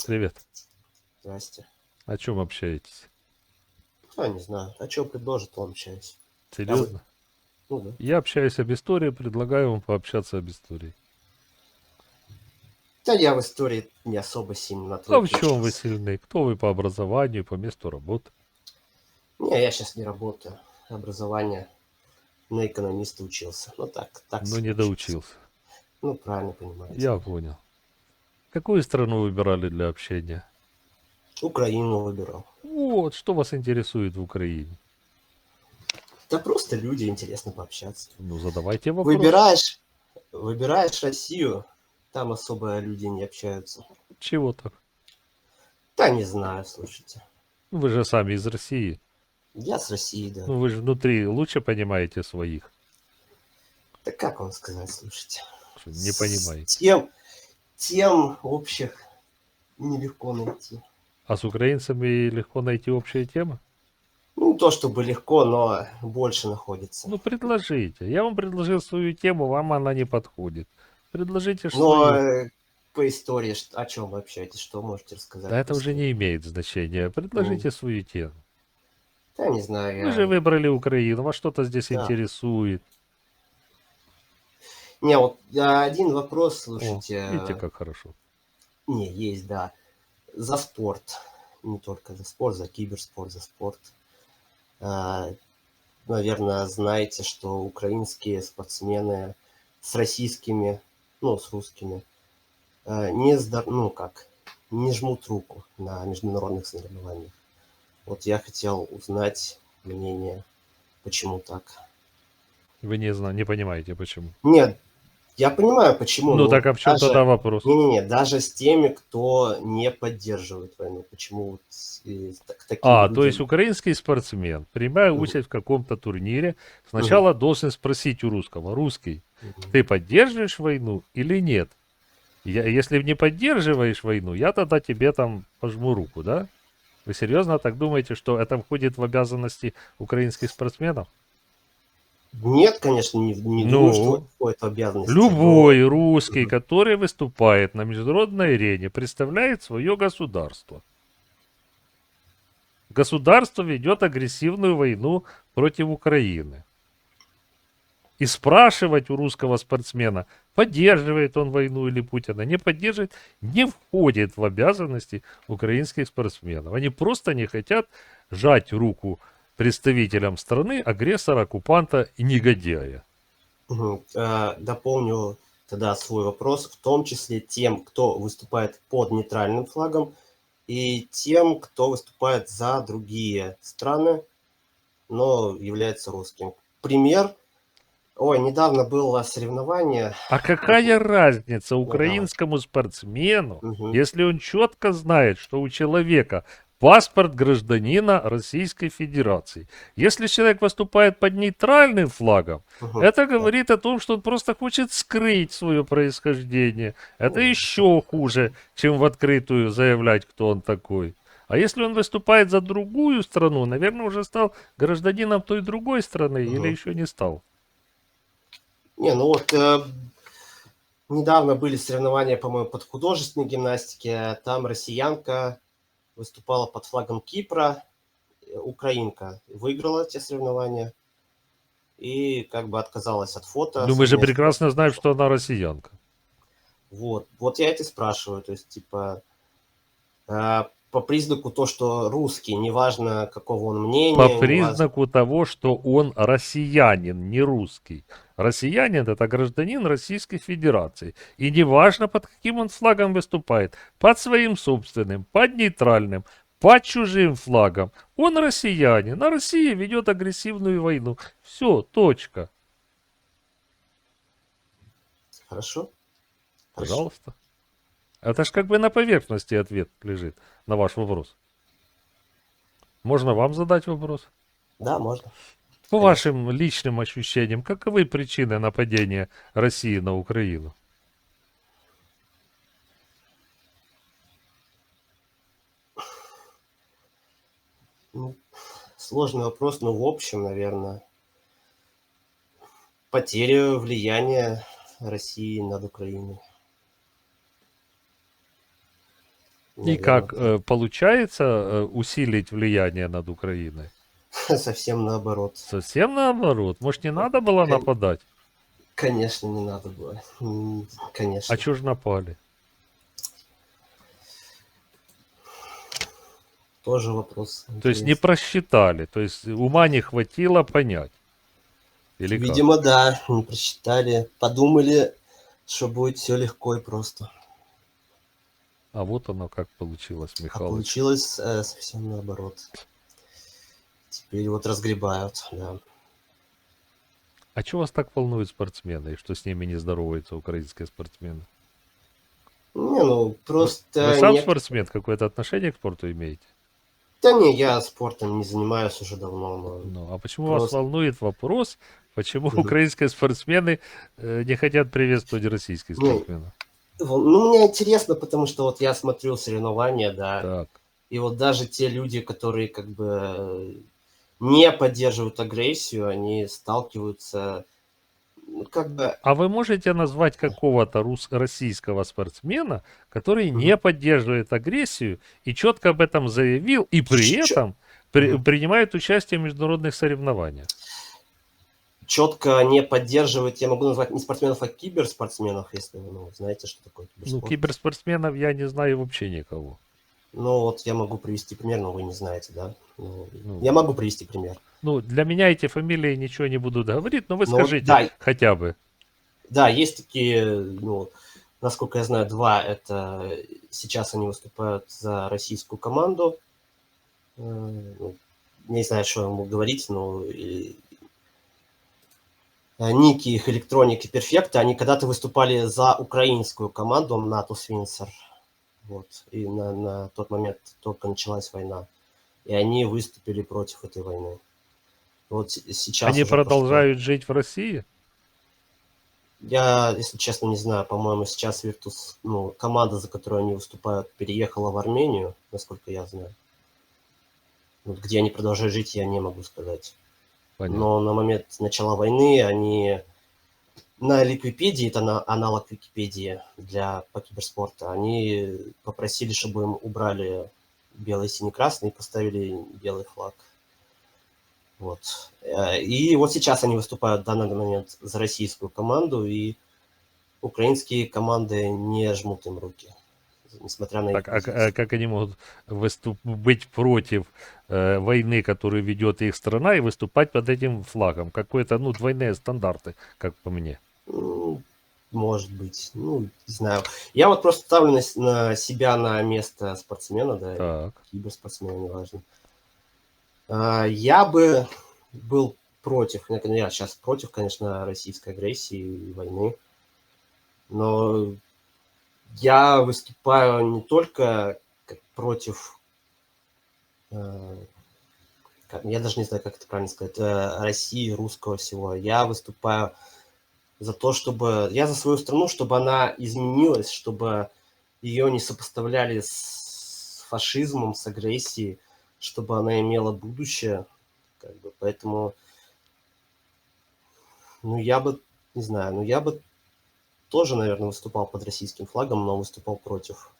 Привет. Здрасте. О чем общаетесь? Не знаю. А что предложит, он общаюсь. А вы? Серьезно? Ну да. Я общаюсь об истории, предлагаю вам пообщаться об истории. Да я в истории не особо сильно на А в тройке чем вы учился. сильны? Кто вы по образованию, по месту работы? Не, я сейчас не работаю. Образование на экономиста учился. Ну так Но себе не учился. доучился. Ну, правильно понимаете, Я да. понял. Какую страну выбирали для общения? Украину выбирал. Вот, что вас интересует в Украине? Да просто люди, интересно пообщаться. Ну, задавайте вопрос. Выбираешь, выбираешь Россию, там особо люди не общаются. Чего так? Да не знаю, слушайте. Ну, вы же сами из России. Я с России, да. Ну, вы же внутри лучше понимаете своих. Да как вам сказать, слушайте. Что не С понимаете. тем общих нелегко найти. А с украинцами легко найти общие темы? Ну, не то чтобы легко, но больше находится. Ну, предложите. Я вам предложил свою тему, вам она не подходит. Предложите ж Но свою. по истории, о чем вы общаетесь, что можете рассказать Да по это уже истории? не имеет значения. Ну, Предложите свою тему. да, не знаю, Вы же выбрали Украину, вас что-то здесь да. интересует. Не, вот один вопрос, О, слушайте, видите, как хорошо. не, есть, да, за спорт. Не только за спорт, за киберспорт, за спорт. А, Наверное, знаете, что украинские спортсмены с российскими, ну, с русскими, ну как, не жмут руку на международных соревнованиях. Вот я хотел узнать мнение, почему так. Вы не понимаете, почему. Нет, я понимаю, почему, Ну но так вот а в чем тогда даже, вопрос? не-не-не, даже с теми, кто не поддерживает войну, почему вот к таким А, то есть людям. украинский спортсмен, принимая Мгм, участие в каком-то турнире, мгм, сначала должен спросить у русского: русский, мгм. ты поддерживаешь войну или нет? Если не поддерживаешь войну, я тогда тебе там пожму руку, да? Вы серьезно так думаете, что это входит в обязанности украинских спортсменов? Нет, конечно, не думаю, что это Ну, входит в обязанности, но любой русский, мгм, который выступает на международной арене, представляет свое государство. Государство ведет агрессивную войну против Украины. И спрашивать у русского спортсмена, поддерживает он войну или Путина, не поддерживает, не входит в обязанности украинских спортсменов. Они просто не хотят жать руку представителям страны агрессора, оккупанта и негодяя. дополню тогда свой вопрос, в том числе тем, кто выступает под нейтральным флагом, и тем, кто выступает за другие страны, но является русским. Пример. Ой, недавно было соревнование. А Вот, какая разница ну, давайте. украинскому спортсмену, Мгм. если он четко знает, что у человека паспорт гражданина Российской Федерации? Если человек выступает под нейтральным флагом, Мгм. это Да. говорит о том, что он просто хочет скрыть свое происхождение. Это Ну, еще хуже, хорошо. чем в открытую заявлять, кто он такой. А если он выступает за другую страну, наверное, уже стал гражданином той другой страны или Мгм. еще не стал. Не, ну вот недавно были соревнования, по-моему, под художественной гимнастике. Там россиянка выступала под флагом Кипра, украинка выиграла эти соревнования и как бы отказалась от фото Ну, мы же совместного. прекрасно знаем, что она россиянка. Вот я это спрашиваю, то есть, типа, по признаку то, что русский, неважно, какого он По мнения, неважно. признаку того, что он россиянин, не русский. Россиянин — это гражданин Российской Федерации. И неважно, под каким он флагом выступает. Под своим собственным, под нейтральным, под чужим флагом. Он россиянин, а Россия ведет агрессивную войну. Все, точка. Хорошо? Хорошо. Пожалуйста. Это ж как бы на поверхности ответ лежит на ваш вопрос. Можно вам задать вопрос? Да, можно, По конечно. вашим личным ощущениям, каковы причины нападения России на Украину? Ну, сложный вопрос, но в общем, наверное, потеря влияния России над Украиной. И наверное, как получается усилить влияние над Украиной? совсем наоборот. Совсем наоборот. Может, не надо было Кон- нападать? Конечно, не надо было. А Конечно. чё ж напали? Тоже вопрос То есть не интересный. просчитали, то есть ума не хватило понять. Или как? Видимо, да, не просчитали. Подумали, что будет все легко и просто. А вот оно как получилось, А Михалыч. получилось совсем наоборот. Теперь вот разгребают, да. А что вас так волнует спортсмены, и что с ними не здороваются украинские спортсмены? Не, ну Вы просто сам нет. спортсмен, какое-то отношение к спорту имеете? Да не, я спортом не занимаюсь уже давно, но Ну, а почему вас просто. волнует вопрос, почему Мгм. украинские спортсмены не хотят приветствовать российских Не, спортсменов? ну, мне интересно, потому что вот я смотрю соревнования, да, Так. и вот даже те люди, которые как бы не поддерживают агрессию, они сталкиваются, ну, как бы. А вы можете назвать какого-то российского спортсмена, который Мгм. не поддерживает агрессию и четко об этом заявил, и при Чё- этом мгм. принимает участие в международных соревнованиях? Четко не поддерживать, я могу назвать не спортсменов, а киберспортсменов, если вы, ну, знаете, что такое Ну, киберспорт. киберспортсменов я не знаю вообще никого. Ну, вот я могу привести пример, но вы не знаете, да? Ну, Ну, я могу привести пример. ну, для меня эти фамилии ничего не будут говорить, но вы Но вот, скажите да, хотя бы. да, есть такие, ну, насколько я знаю, два. Это сейчас они выступают за российскую команду. Ну, не знаю, что я могу говорить, но ники их электроники перфекта, они когда-то выступали за украинскую команду НАТО Свинцер. Вот. И на тот момент только началась война. И они выступили против этой войны. Вот сейчас Они уже прошло. продолжают жить в России? Я, если честно, не знаю. По-моему, сейчас Virtus, ну, команда, за которую они выступают, переехала в Армению, насколько я знаю. Вот где они продолжают жить, я не могу сказать. Понятно. Но на момент начала войны они на Ликвипедии, это аналог Википедии по киберспорту, они попросили, чтобы им убрали белый, синий, красный и поставили белый флаг. Вот. И вот сейчас они выступают в данный момент за российскую команду, и украинские команды не жмут им руки, несмотря на их Так, позицию. как они могут быть против войны, которую ведет их страна, и выступать под этим флагом? Какое-то, ну, двойные стандарты, как по мне. Может быть, ну, не знаю. Я вот просто ставлю на себя на место спортсмена, да, или Так. киберспортсмена, неважно. Я бы был против, я сейчас против, конечно, российской агрессии и войны, но я выступаю не только против, я даже не знаю, как это правильно сказать, России, русского всего. Я выступаю за то, чтобы, я за свою страну, чтобы она изменилась, чтобы ее не сопоставляли с фашизмом, с агрессией, чтобы она имела будущее, как бы, поэтому, ну, я бы, не знаю, ну, я бы тоже, наверное, выступал под российским флагом, но выступал против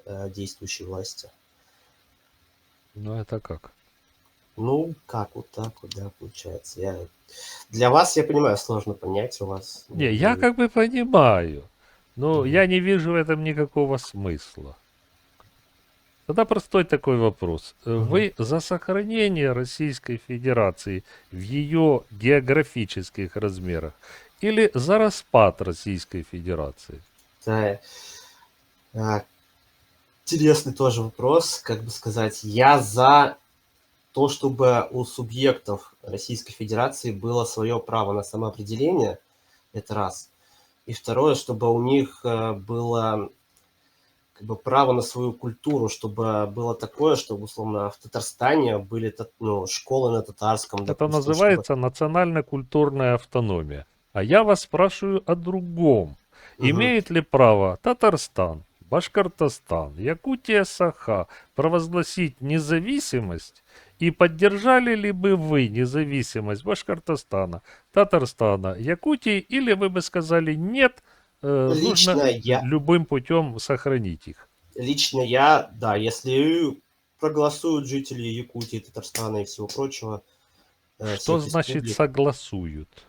действующей власти. Ну, это как? Ну, как, вот так вот, да, получается. Для вас, я понимаю, сложно понять, у вас, Не, я наверное. как бы понимаю, но Мгм. я не вижу в этом никакого смысла. Тогда простой такой вопрос. Мгм. Вы за сохранение Российской Федерации в ее географических размерах или за распад Российской Федерации? Да, а, интересный тоже вопрос, как бы сказать. Я за то, чтобы у субъектов Российской Федерации было свое право на самоопределение, это раз. И второе, чтобы у них было как бы право на свою культуру, чтобы было такое, чтобы, условно, в Татарстане были ну, школы на татарском, Это допустим, чтобы. называется национально-культурная автономия. А я вас спрашиваю о другом. Мгм. Имеет ли право Татарстан, Башкортостан, Якутия, Саха провозгласить независимость? И поддержали ли бы вы независимость Башкортостана, Татарстана, Якутии, или вы бы сказали нет, нужно Лично я, любым путем сохранить их? Лично я, да, если проголосуют жители Якутии, Татарстана и всего прочего, Что всех значит республик, согласуют?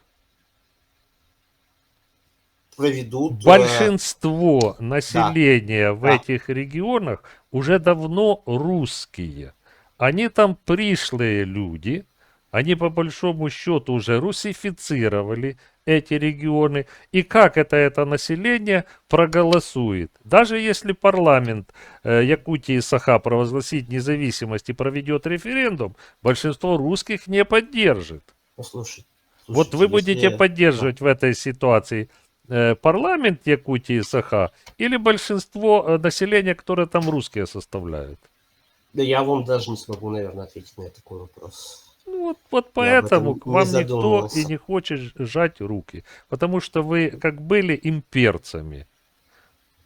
проведут, Большинство да, населения в да, этих регионах уже давно русские. Они там пришлые люди, они по большому счету уже русифицировали эти регионы. И как это население проголосует? Даже если парламент Якутии и Саха провозгласит независимость и проведет референдум, большинство русских не поддержит. ну Вот слушайте, вы будете если, да, поддерживать в этой ситуации парламент Якутии и Саха или большинство населения, которое там русские составляют? да я вам даже не смогу, наверное, ответить на такой вопрос. Ну вот Я об поэтому этом к не вам никто и задумывался. не хочет сжать руки, потому что вы как были имперцами,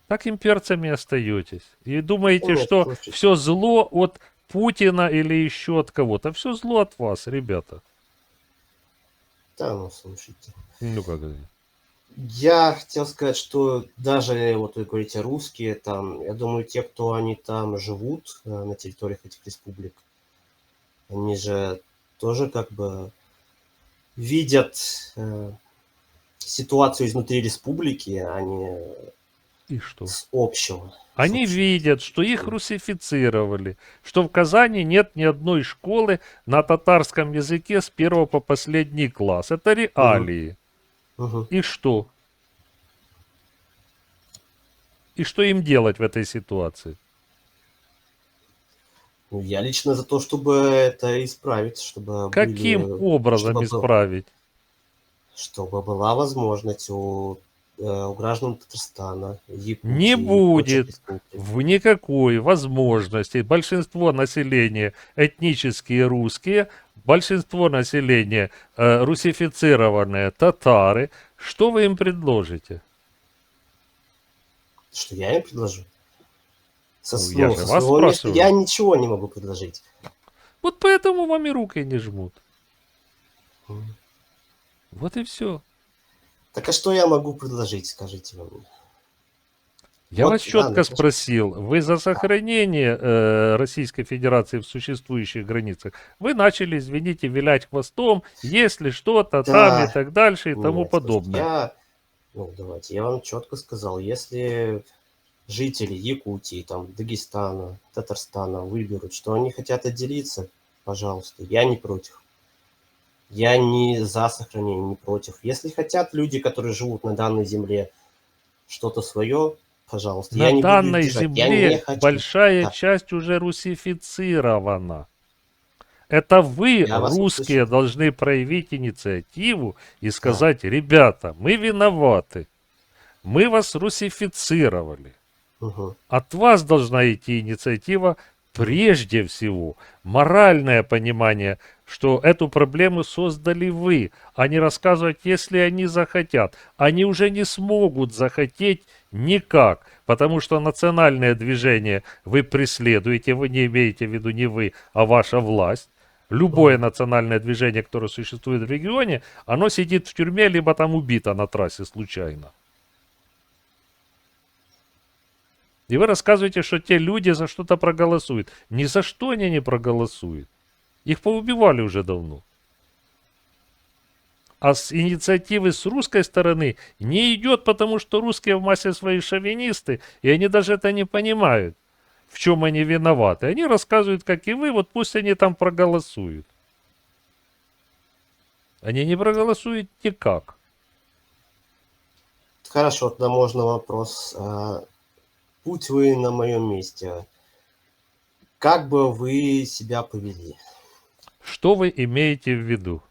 так имперцами остаетесь. И Да думаете, нет, что слушайте, все зло от Путина или еще от кого-то. Все зло от вас, ребята. да, ну слушайте. Ну как это? Я хотел сказать, что даже вот вы говорите русские там, я думаю, те, кто они там живут на территориях этих республик, они же тоже как бы видят ситуацию изнутри республики, а не И что? с общего, с Они общей видят, что их картины. русифицировали, что в Казани нет ни одной школы на татарском языке с первого по последний класс. Это Мгм, реалии. мгм. И что? И что им делать в этой ситуации? Ну, я лично за то, чтобы это исправить, чтобы Каким были, образом исправить? чтобы была возможность у граждан Татарстана, Не Якутии и прочих будет республик. в никакой возможности. Большинство населения этнические русские, большинство населения русифицированные татары. Что вы им предложите? Что я им предложу? Ну, я Ну, же со вас своего места я спрашиваю. ничего не могу предложить. Вот поэтому вам и руки не жмут. М. Вот и все. Так а что я могу предложить, скажите вы мне? Я вас Вот, ладно, четко спросил, вы за да, сохранение Российской Федерации в существующих границах? Вы начали, извините, вилять хвостом, если что-то там и да, так дальше и тому нет, слушайте, подобное. ну, давайте, я вам четко сказал, если жители Якутии, там, Дагестана, Татарстана выберут, что они хотят отделиться, пожалуйста, я не против. Я не за сохранение, не против. Если хотят люди, которые живут на данной земле, что-то свое, пожалуйста, На я не буду их данной держать. Я не земле хочу. большая Да, часть уже русифицирована. Это вы, я вас услышал. русские, должны проявить инициативу и Да. сказать, ребята, мы виноваты, мы вас русифицировали. Мгм. От вас должна идти инициатива прежде всего. Моральное понимание, что эту проблему создали вы, а не рассказывать, если они захотят. Они уже не смогут захотеть никак, потому что национальное движение вы преследуете, вы не имеете в виду не вы, а ваша власть. Любое Мгм. национальное движение, которое существует в регионе, оно сидит в тюрьме, либо там убито на трассе случайно. И вы рассказываете, что те люди за что-то проголосуют. Ни за что они не проголосуют. Их поубивали уже давно. А с инициативы с русской стороны не идет, потому что русские в массе свои шовинисты, и они даже это не понимают, в чем они виноваты. Они рассказывают, как и вы, вот пусть они там проголосуют. Они не проголосуют никак. Хорошо, тогда можно вопрос. Будь вы на моем месте, как бы вы себя повели? Что вы имеете в виду?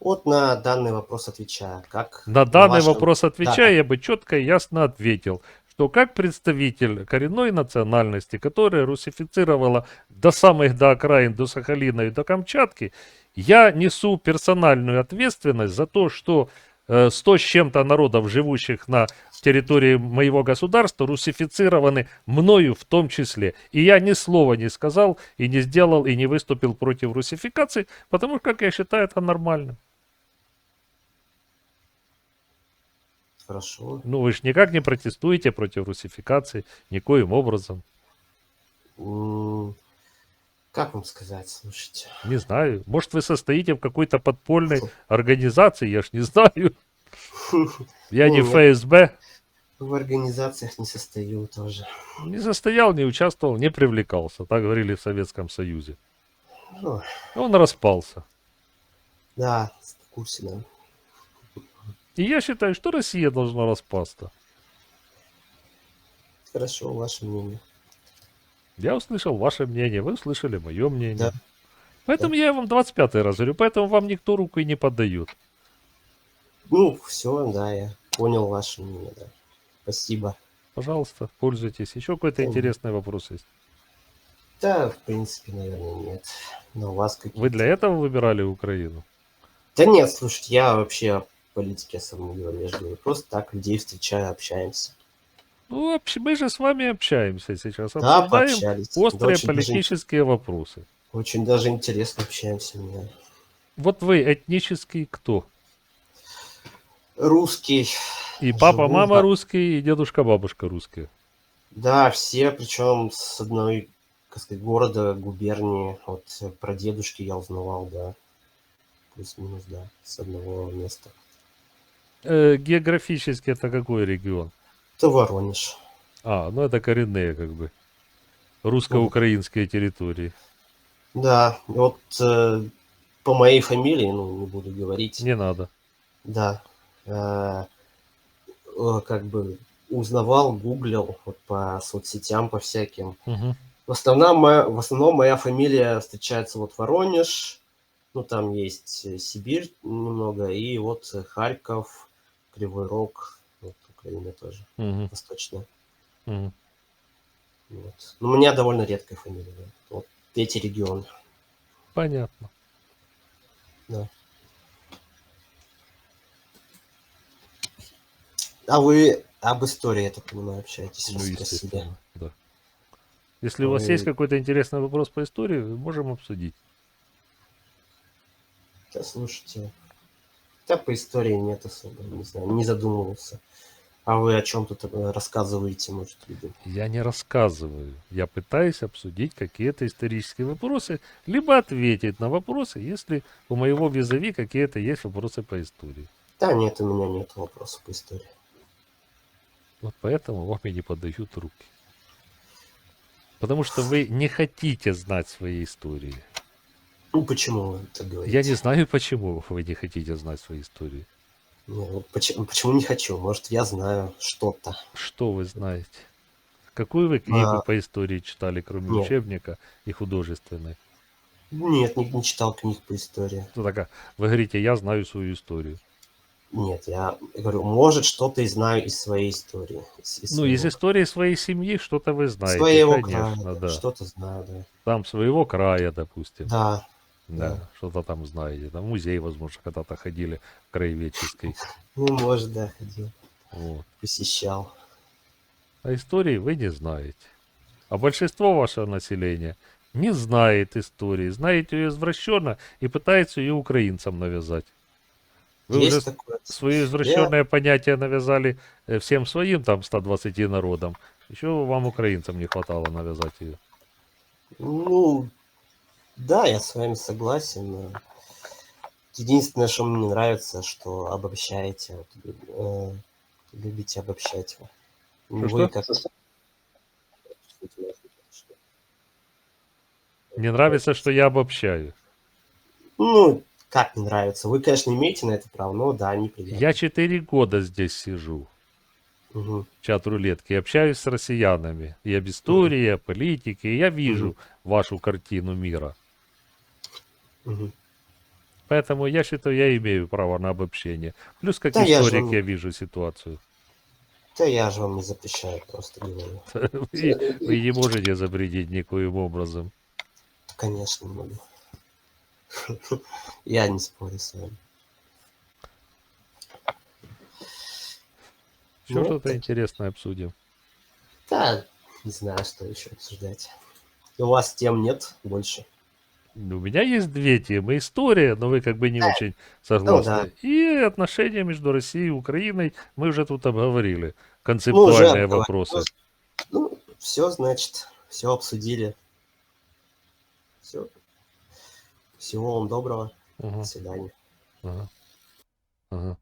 Вот на данный вопрос отвечая. Как На на данный вашем... вопрос Да, отвечая, как... я бы четко и ясно ответил, что как представитель коренной национальности, которая русифицировала до самых до окраин, до Сахалина и до Камчатки, я несу персональную ответственность за то, что 100 с чем-то народов, живущих на территории моего государства, русифицированы мною в том числе. И я ни слова не сказал, и не сделал, и не выступил против русификации, потому что, как я считаю, это нормально. Хорошо. Ну, вы же никак не протестуете против русификации, никоим образом. Как вам сказать, слушайте. Не знаю. Может, вы состоите в какой-то подпольной организации, я ж не знаю. Я не Нет, ФСБ. в организациях не состою тоже. Не состоял, не участвовал, не привлекался. Так говорили в Советском Союзе. Ну, Он распался. да, в курсе, да. И я считаю, что Россия должна распасться. Хорошо, ваше мнение. Я услышал ваше мнение, вы услышали мое мнение. Да, Поэтому я вам 25-й раз говорю, поэтому вам никто руку и не подает. ну, все, да, я понял ваше мнение, да. Спасибо. Пожалуйста, пользуйтесь. Еще какой-то Да, интересный вопрос есть. да, в принципе, наверное, нет. Но у вас Вы для какие-то... этого выбирали Украину? Да нет, слушайте, я вообще о политике особо не говорю, я же говорю, просто так людей встречаю, общаемся. Ну, мы же с вами общаемся сейчас, Да, обсуждаем пообщались. Да, острые политические вопросы. очень даже интересно общаемся. Меня. Вот вы этнический кто? Русский, И папа, живу, мама русские, и дедушка, бабушка русские. да, все, причем с одной, как сказать, города, губернии. Вот про дедушки я узнавал, да. Плюс-минус, да, с одного места. Географически это какой регион? Это Воронеж. Ну это коренные как бы. Ну, Русско-украинские территории. да, вот по моей фамилии, ну, не буду говорить, Не надо. да, как бы узнавал, гуглил вот по соцсетям, по всяким. Мгм. В основном моя фамилия встречается вот Воронеж, ну там есть Сибирь немного, и вот Харьков, Кривой Рог, вот Украина тоже, Мгм. восточная. Мгм. Вот. Но у меня довольно редкая фамилия, да. Вот эти регионы, Понятно. да. А вы об истории, я так понимаю, общаетесь, Ну, раз спросили. естественно, да. Если А у вас есть вы, какой-то интересный вопрос по истории, можем обсудить. да, слушайте, да, по истории нет особо, не знаю, не задумывался. А вы о чем тут рассказываете, может, люди? Я не рассказываю. Я пытаюсь обсудить какие-то исторические вопросы, либо ответить на вопросы, если у моего визави какие-то есть вопросы по истории. Да, нет, у меня нет вопросов по истории. Вот поэтому вам и не подают руки. Потому что вы не хотите знать своей истории. Ну, почему вы так говорите? Я не знаю, почему вы не хотите знать своей истории. Не, вот почему не хочу? Может, я знаю что-то. Что вы знаете? Какую вы книгу А, по истории читали, кроме нет, учебника и художественной? нет, не читал книг по истории. Ну, такая, вы говорите, я знаю свою историю. Нет, я говорю, может, что-то и знаю из своей истории. Из Ну, из своего, истории своей семьи что-то вы знаете, своего края, конечно, да, да. что-то знаю, да. Там своего края, допустим. Да, Да, да. что-то там знаете. Там в музей, возможно, когда-то ходили краеведческий. Ну, может, да, ходил, Вот. посещал. А истории вы не знаете. А большинство вашего населения не знает истории, знает ее извращенно и пытается ее украинцам навязать. Вы уже Есть такое. свое Я, извращенное понятие навязали всем своим, там, 120 народам. Еще вам, украинцам, не хватало навязать ее. ну, да, я с вами согласен. Единственное, что мне не нравится, что обобщаете, вот, любите обобщать. Вы Что-что? как... Мне нравится, что я обобщаю. Ну, как не нравится? Вы, конечно, имеете на это право, но да, неприятно. Я 4 года здесь сижу. Угу, Чат рулетки, общаюсь с россиянами и об истории, и о политике, и я вижу вашу картину мира. угу. Поэтому я считаю, я имею право на обобщение. Плюс как Да, историк я вижу ситуацию. я же вам не запрещаю, просто говорю. Вы не можете запретить никоим образом. Конечно, не могу. Я не спорю с вами. Еще Ну, что-то так, интересное обсудим. да, не знаю, что еще обсуждать. У вас тем нет больше? У меня есть две темы. История, но вы как бы не очень Ну да. согласны. И отношения между Россией и Украиной. Мы уже тут обговорили. Ну, уже Концептуальные обговорили. вопросы. Ну, все, значит, все обсудили. Все. Всего вам доброго. До Ага, свидания. ага, ага.